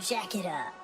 Jack it up.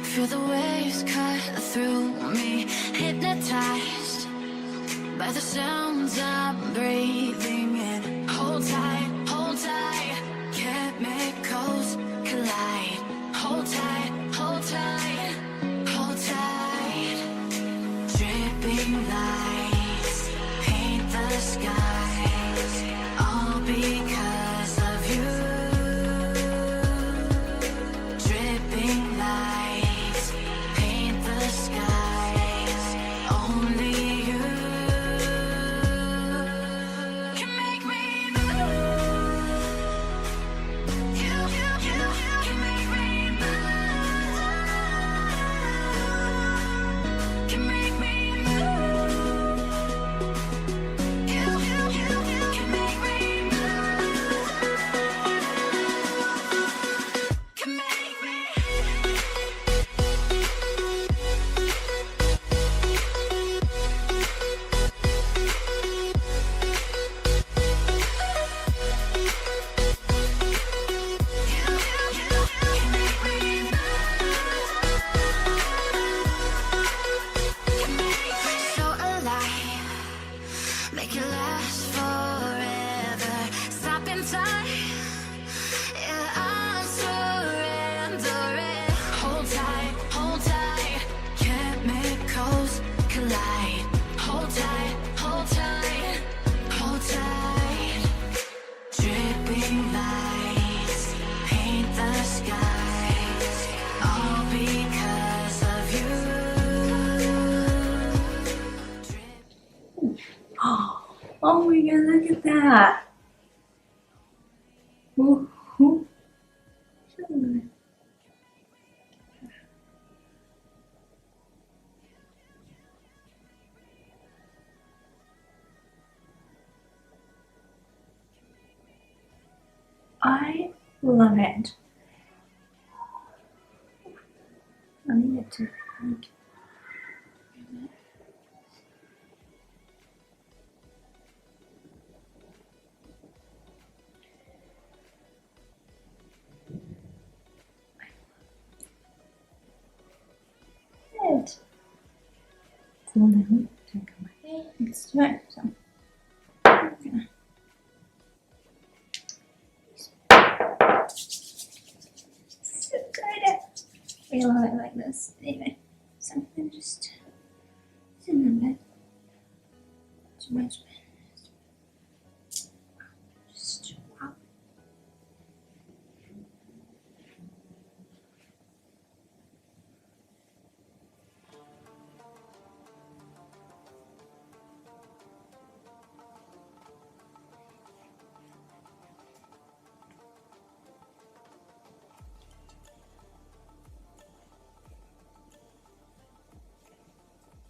Feel the waves cut through me, hypnotized by the sounds I'm breathing in. Hold tight, chemicals collide. Hold tight, hold tight, hold tight. Dripping lights paint the skies, all because of you. Dripping lights paint the skies, only you can make me move. You can make me move. Can make me move. You can make me move. Can make me. So alive, make it last forever. Stop in time, yeah, I'm surrendering. Hold tight, chemicals collide. Hold tight, hold tight, hold tight. Dripping lights paint the skies, all because of you. Oh my god, look at that. Ooh. I love it. I need it to like it. So then take my let's do it. So I'm gonna so good. I love it like this. Anyway, so I'm gonna just sit in bed. Too much bed. Just wow.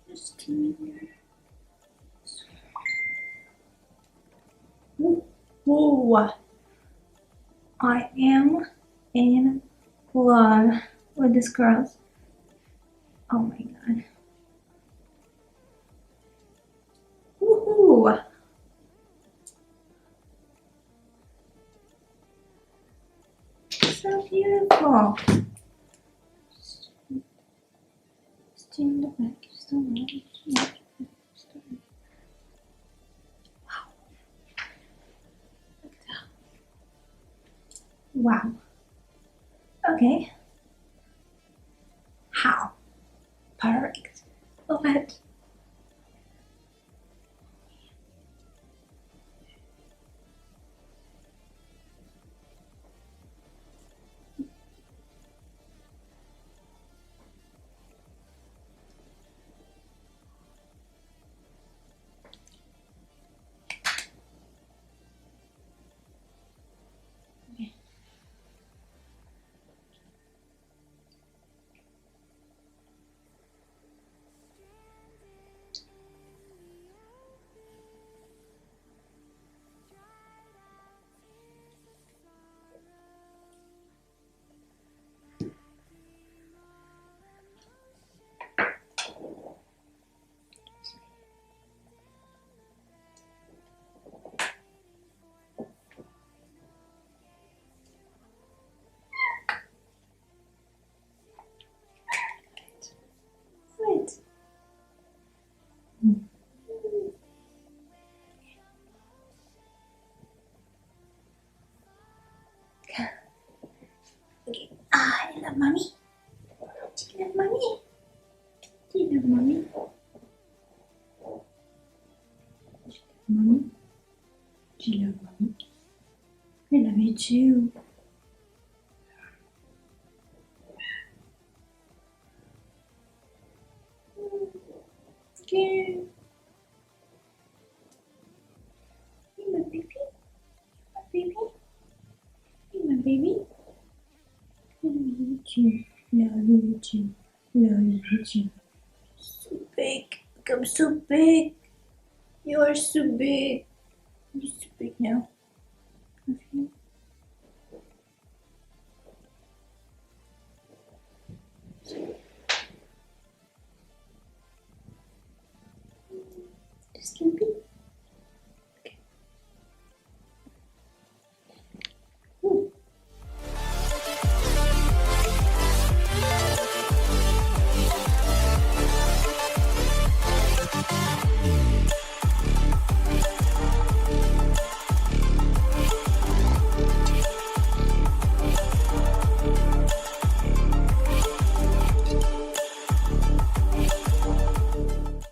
Just here. Whoa. I am in love with this girl. Oh my god. Woohoo! So beautiful. Just in the back. Just don't know. Wow. Look at that. Wow. Okay. How? Perfect. Love it. too. Okay. Hey, my baby. My baby. Hey, my baby. Love you. Love you. Love you. So big. Become so big. You are so big. You're so big now. Okay.